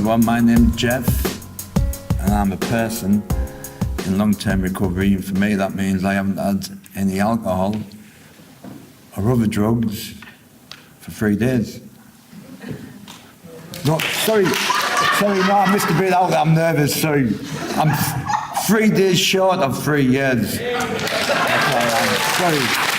everyone, my name's Jeff and I'm a person in long-term recovery, and for me that means I haven't had any alcohol or other drugs for 3 days. No, sorry, no, I missed a bit out, I'm nervous, sorry. I'm 3 days short of 3 years. That's all I am. Sorry.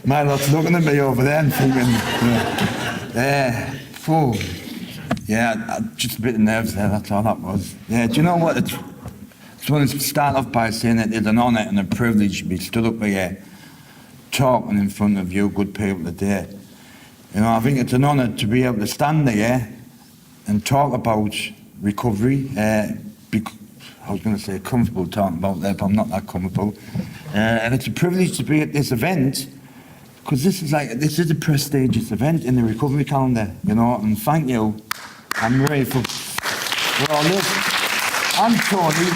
My lot's looking at me over there and thinking, just a bit of nerves there, that's all that was. Yeah, do you know what? I just want to start off by saying that it's an honour and a privilege to be stood up here talking in front of you good people today. You know, I think it's an honour to be able to stand there and talk about recovery. I was going to say comfortable talking about that, but I'm not that comfortable. And it's a privilege to be at this event, because this is a prestigious event in the recovery calendar, you know, and thank you. I'm ready for all this. I'm Tony,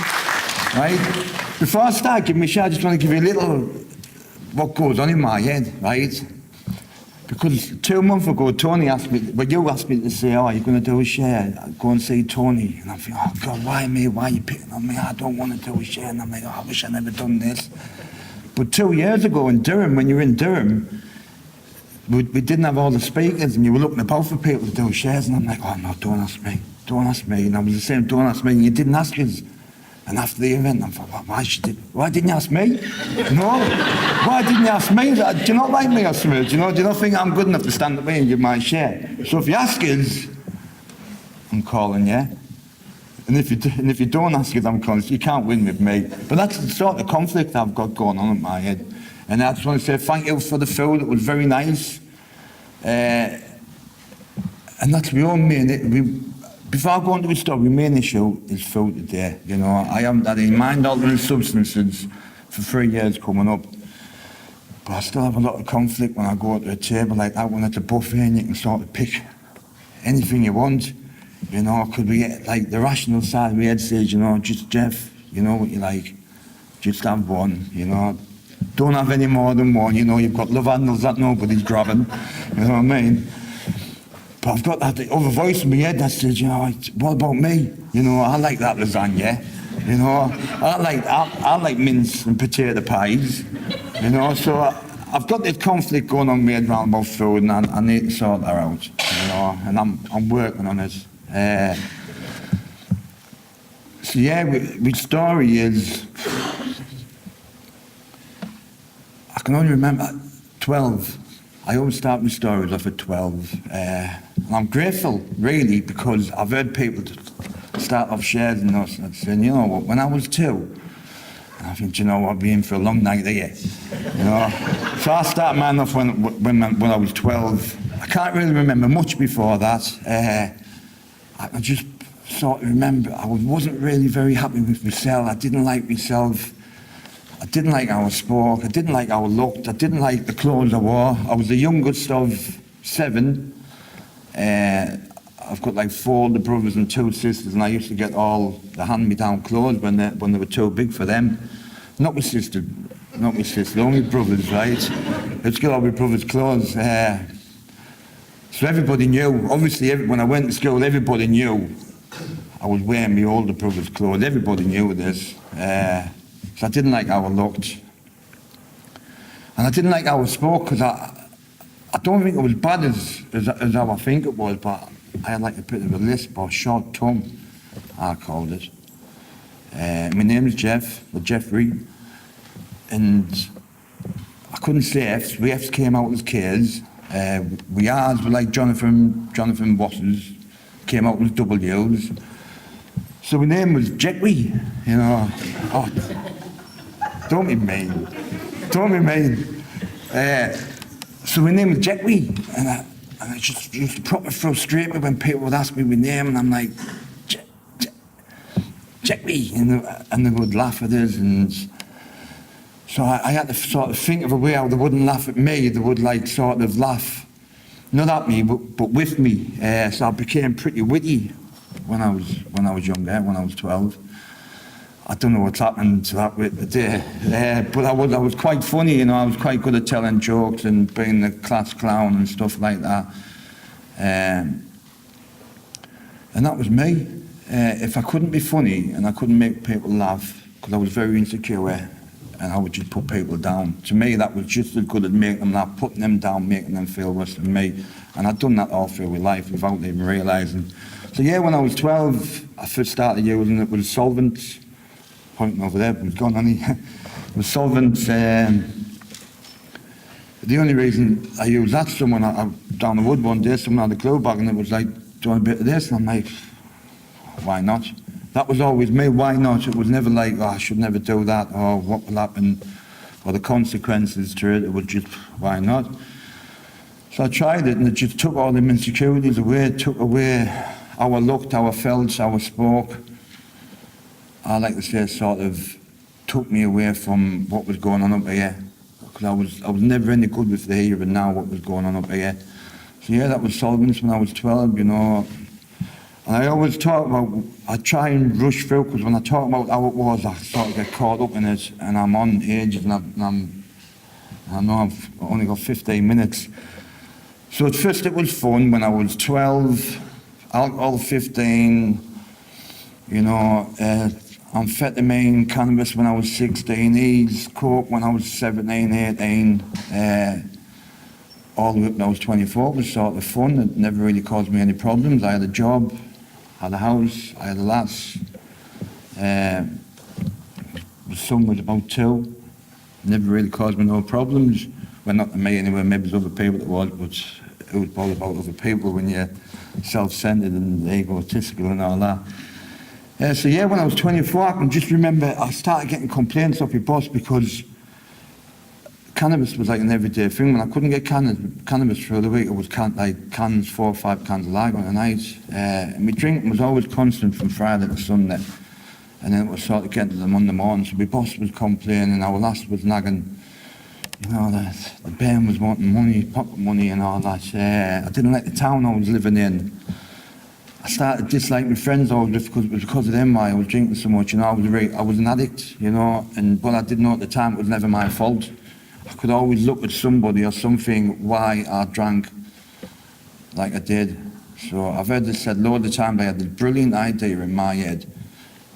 right? Before I start giving me a share, I just want to give you a little what goes on in my head, right? Because 2 months ago, Tony asked me, you asked me to say, you're going to do a share, go and see Tony. And I'm thinking, oh God, why me? Why are you picking on me? I don't want to do a share. And I'm like, I wish I'd never done this. But 2 years ago in Durham, when you were in Durham, we didn't have all the speakers and you were looking about for people to do shares. And I'm like, oh no, don't ask me. Don't ask me. And I was the same, don't ask me. And you didn't ask us. And after the event, I thought, why didn't you ask me? No, why didn't you ask me? Do you not like me or something? Do you not think I'm good enough to stand up here and give my share? So if you ask us, I'm calling you. And if you don't ask us, I'm calling you. You can't win with me. But that's the sort of conflict I've got going on in my head. And I just want to say thank you for the food. It was very nice. And that's my own main. Before I go into the story, the main issue is food today. You know, I haven't had any mind-altering substances for 3 years coming up. But I still have a lot of conflict when I go to a table like that, when it's a buffet and you can sort of pick anything you want. You know, could be like the rational side of my head says, you know, just Jeff, you know what you like, just have one, you know. Don't have any more than one, you know, you've got love handles that nobody's grabbing, you know what I mean? But I've got that other voice in my head that says, you know, what about me? You know, I like that lasagna. You know, I like mince and potato pies. You know, so I've got this conflict going on with around about food, and I need to sort that out. You know, and I'm working on it. So yeah, my story is, I can only remember 12. I always start my stories off at 12. And I'm grateful, really, because I've heard people start off shares and saying, you know what, when I was 2, and I think, you know what, I'll be in for a long night here. You know? So I started mine off when I was 12. I can't really remember much before that. I just sort of remember I wasn't really very happy with myself. I didn't like myself. I didn't like how I spoke, I didn't like how I looked, I didn't like the clothes I wore. I was the youngest of 7. I've got like 4 older brothers and 2 sisters, and I used to get all the hand-me-down clothes when they were too big for them. Not my sister, only brothers, right? It's got all my brothers' clothes. So everybody knew, obviously when I went to school, everybody knew I was wearing my older brother's clothes. Everybody knew this. So I didn't like how I looked. And I didn't like how I spoke, because I don't think it was bad as how I think it was, but I had like a bit of a lisp or short tongue, I called it. My name is Jeff, or Jeffrey, and I couldn't say F's. The F's came out as K's. We R's were like Jonathan Wasses, came out as W's. So my name was Jeffrey, you know. Oh, don't be mean. So my name was Jeffrey, and I just used to proper frustrate me when people would ask me my name, and I'm like, Jeffrey, and they would laugh at us, and so I had to sort of think of a way how they wouldn't laugh at me. They would like sort of laugh, not at me, but with me. So I became pretty witty when I was younger, when I was 12. I don't know what's happened to that bit today, but I was quite funny, you know. I was quite good at telling jokes and being the class clown and stuff like that. And that was me. If I couldn't be funny and I couldn't make people laugh, because I was very insecure, and I would just put people down. To me, that was just as good as making them laugh, putting them down, making them feel worse than me. And I'd done that all through my life without even realising. So yeah, when I was 12, I first started using it with solvents. Pointing over there, but it's gone, honey. With solvents. The only reason I used that, someone down the wood one day, someone had a glue bag and it was like, do you want a bit of this? And I'm like, why not? That was always me, why not? It was never like, oh, I should never do that, or what will happen, or the consequences to it. It was just, why not? So I tried it and it just took all them insecurities away. It took away how I looked, how I felt, how I spoke. I like to say, sort of took me away from what was going on up here, because I was never any good with the here and now what was going on up here. So yeah, that was solvents when I was 12, you know. And I always talk about, I try and rush through, because when I talk about how it was, I sort of get caught up in it, and I'm on ages, and I know I've only got 15 minutes. So at first it was fun when I was 12, alcohol 15, you know, amphetamine, cannabis when I was 16, ease, coke when I was 17, 18, all the way up when I was 24. It was sort of fun. It never really caused me any problems. I had a job, had a house, I had a lass. My son was about 2. Never really caused me no problems. Well, not to me anyway, maybe there's other people that was, but it was all about other people when you're self-centered and egotistical and all that. So yeah, when I was 24, I can just remember I started getting complaints off my boss because cannabis was like an everyday thing. When I couldn't get cannabis through the week, it was cans, 4 or 5 cans of lager on a night. And my drinking was always constant from Friday to Sunday. And then it was sort of getting to the Monday morning. So my boss was complaining, our lass was nagging, you know, the bairn was wanting money, pocket money and all that. I didn't like the town I was living in. I started disliking my friends all because it was because of them why I was drinking so much. You know, I was an addict, you know, and what I didn't know at the time, it was never my fault. I could always look at somebody or something why I drank like I did. So I've heard this said loads of times. I had this brilliant idea in my head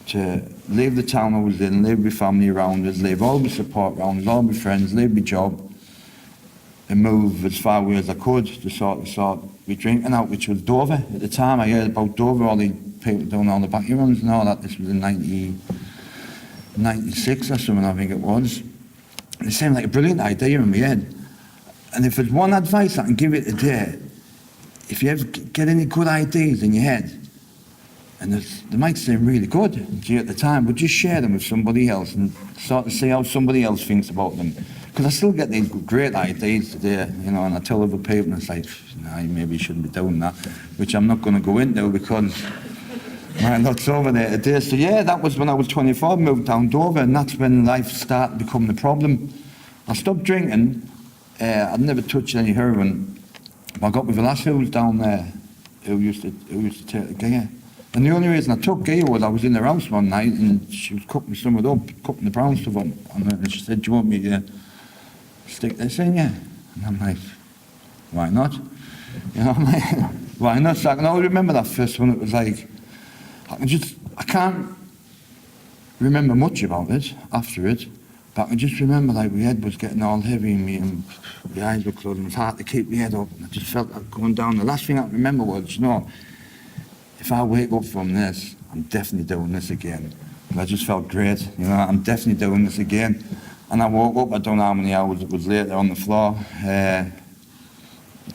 to leave the town I was in, leave my family around us, leave all my support around us, all my friends, leave my job, and move as far away as I could to sort be drinking out, which was Dover. At the time I heard about Dover, all the people doing all the back runs and all that. This was in 96 or something, I think it was. And it seemed like a brilliant idea in my head. And if there's one advice I can give it today, if you ever get any good ideas in your head, and they might seem really good to you at the time, but just share them with somebody else and sort of see how somebody else thinks about them. Because I still get these great ideas today, you know, and I tell other people, and it's like, nah, you maybe shouldn't be doing that, which I'm not going to go into because my lot's over there today. So yeah, that was when I was 24, moved down Dover, and that's when life started to become the problem. I stopped drinking. I'd never touched any heroin. But I got with a lass who was down there who used to take the gear. And the only reason I took gear was I was in their house one night and she was cooking some of it up, cooking the brown stuff up. And she said, do you want me to stick this in you? And I'm like, why not? You know, I'm like, why not? So I can always remember that first one. It was like, I can't remember much about it after it, but I can just remember like my head was getting all heavy in me and my eyes were closed and it was hard to keep my head up. And I just felt like going down. The last thing I can remember was, you know, if I wake up from this, I'm definitely doing this again. And I just felt great, you know, I'm definitely doing this again. And I woke up, I don't know how many hours it was later on the floor. To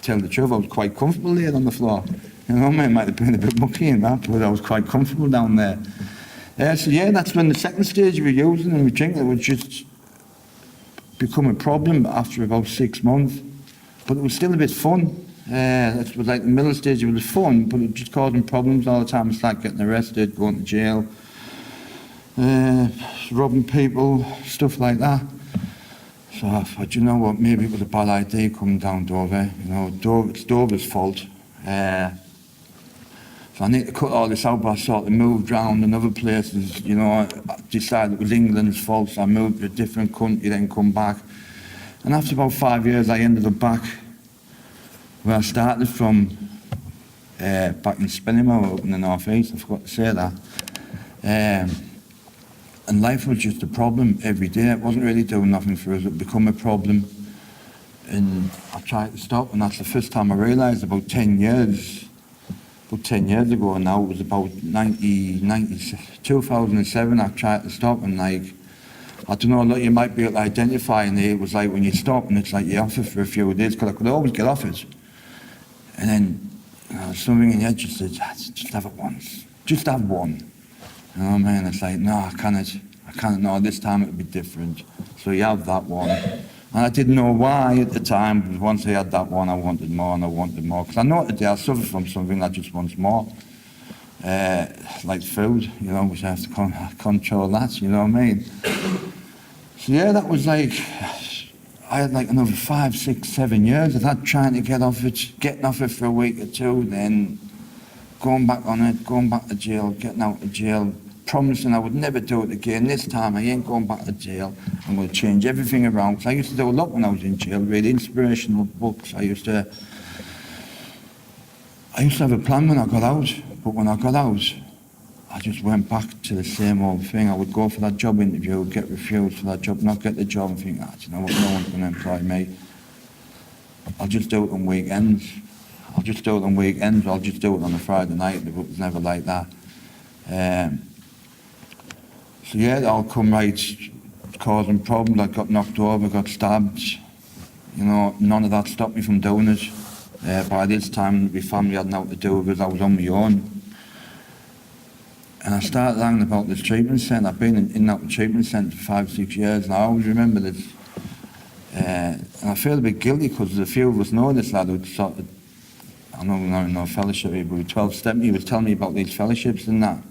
tell the truth, I was quite comfortable laid on the floor. You know, it might have been a bit mucky in that, but I was quite comfortable down there. So yeah, that's when the second stage we were using and we drinking, it would just become a problem after about 6 months. But it was still a bit fun. That was like the middle stage, it was fun, but it just causing problems all the time. It's like getting arrested, going to jail, robbing people, stuff like that. So I thought, you know what, maybe it was a bad idea coming down Dover. You know, it's Dover's fault. So So I need to cut all this out, but I sort of moved around in other places, you know. I decided it was England's fault, so I moved to a different country, then come back. And after about 5 years, I ended up back where I started from, back in Spinningmoor up in the North East, I forgot to say that. And life was just a problem every day. It wasn't really doing nothing for us, it became a problem. And I tried to stop, and that's the first time I realised about 10 years ago now, it was about 2007, I tried to stop, and like, I don't know, like you might be able to identify, and it was like when you stop and it's like you're off it for a few days, because I could always get off it. And then something in your head just said, just have it once, just have one. You know what I mean? It's like, no, I can't, no, this time it'll be different. So you have that one. And I didn't know why at the time, but once I had that one, I wanted more and I wanted more. Because I know today I suffer from something that just wants more. Like food, you know, which I have to control that, you know what I mean? So yeah, that was like, I had like another 5, 6, 7 years of that, trying to get off it, getting off it for a week or two, then going back on it, going back to jail, getting out of jail, promising I would never do it again. This time I ain't going back to jail. I'm going to change everything around. Because I used to do a lot when I was in jail, read inspirational books. I used to have a plan when I got out, but when I got out, I just went back to the same old thing. I would go for that job interview, get refused for that job, not get the job, and think, you know what, no one's going to employ me. I'll just do it on weekends. I'll just do it on a Friday night. It was never like that. So yeah, it all come right, causing problems. I got knocked over, got stabbed. You know, none of that stopped me from doing it. By this time, my family had nothing to do with it. I was on my own. And I started learning about this treatment centre. I've been in that treatment centre for 5, 6 years, and I always remember this. And I feel a bit guilty because a few of us know this lad who sort of, I know we're not in no fellowship, but we 12-step, he was telling me about these fellowships and that.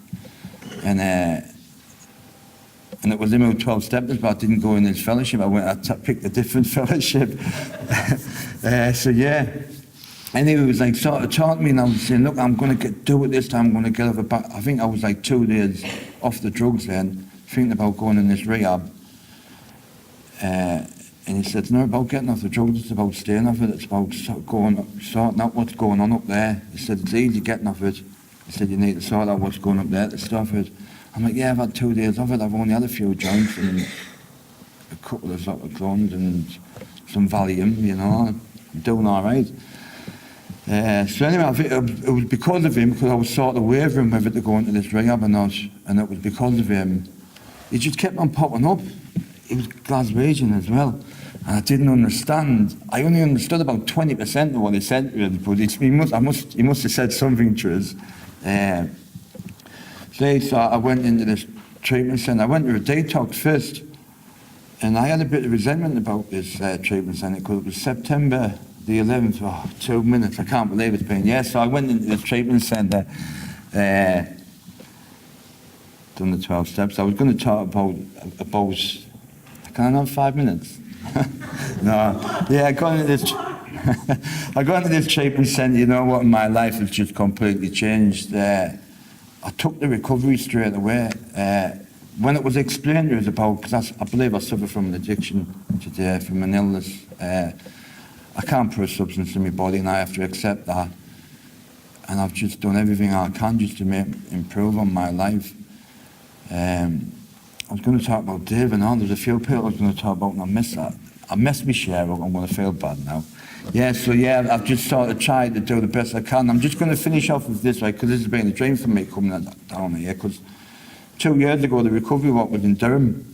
And it was him who 12-stepped us, but I didn't go in his fellowship. I picked a different fellowship. So yeah. Anyway, it was like sort of taught me, and I was saying, look, I'm going to do it this time, I'm going to get off it back. I think I was like 2 days off the drugs then, thinking about going in this rehab. And he said, it's not about getting off the drugs, it's about staying off it, it's about sorting out what's going on up there. He said, it's easy getting off it. He said, you need to sort out what's going up there to stop it. I'm like, yeah, I've had 2 days off it, I've only had a few joints and a couple of sort of clones and some Valium, you know, I'm doing all right. So anyway, I think it was because of him, because I was sort of wavering whether to go into this rehab or not, and it was because of him. He just kept on popping up. He was Glaswegian as well, and I didn't understand. I only understood about 20% of what he said to us, but he must have said something to us. So I went into this treatment centre. I went to a detox first, and I had a bit of resentment about this treatment centre because it was September the 11th, 2 minutes, I can't believe it's been, yeah. So I went into this treatment centre, done the 12 steps. I was going to talk about can I have 5 minutes? No, yeah, I got into this treatment centre, you know what, my life has just completely changed. I took the recovery straight away. When it was explained to us about, because I believe I suffer from an addiction today, from an illness, I can't put a substance in my body, and I have to accept that. And I've just done everything I can just to improve on my life. I was going to talk about Dave and all. There's a few people I was going to talk about, and I missed that. I messed my share up. I'm going to feel bad now. Yeah, so yeah, I've just sort of tried to do the best I can. I'm just going to finish off with this, right, because this has been a dream for me coming down here, because 2 years ago, the recovery walk was in Durham,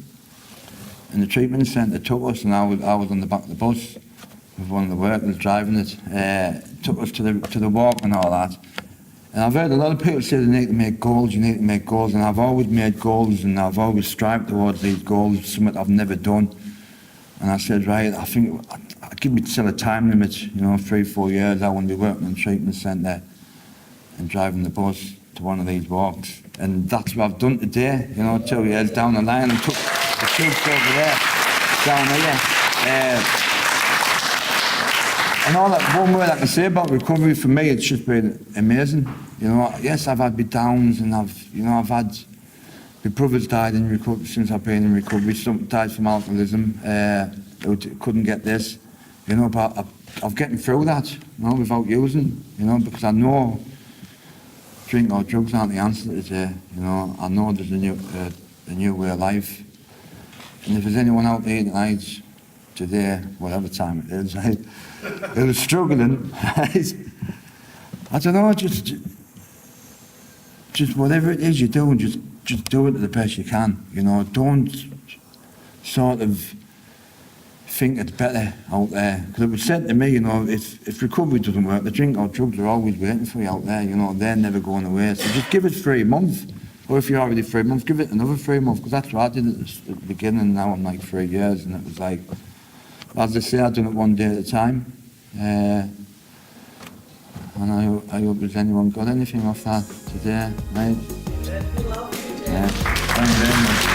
and the treatment centre took us, and I was on the back of the bus with one of the workers driving it, took us to the walk and all that. And I've heard a lot of people say they need to make goals, and I've always made goals, and I've always strived towards these goals, something I've never done. And I said, right, I think I'll give myself a time limit, you know, 3, 4 years, I want to be working in the treatment centre and driving the bus to one of these walks. And that's what I've done today, you know, 2 years down the line, and took the troops over there, down here. And all that, one word I can say about recovery for me, it's just been amazing. You know, yes, I've had my downs, and I've had, my brother's died in recovery since I've been in recovery. Some died from alcoholism, who couldn't get this, you know, but I'm getting through that, you know, without using, you know, because I know drink or drugs aren't the answer today, you know. I know there's a new way of life. And if there's anyone out there tonight, today, whatever time it is, right, who's struggling, right, I don't know, just whatever it is you're doing, just do it to the best you can, you know. Don't sort of think it's better out there. Because it was said to me, you know, if recovery doesn't work, the drink or drugs are always waiting for you out there, you know, they're never going away. So just give it 3 months. Or if you're already 3 months, give it another 3 months, because that's what I did at the beginning. Now I'm like 3 years, and it was like, as I say, I've done it one day at a time. And I hope there's anyone got anything off that today, right? Yeah, thank you very much.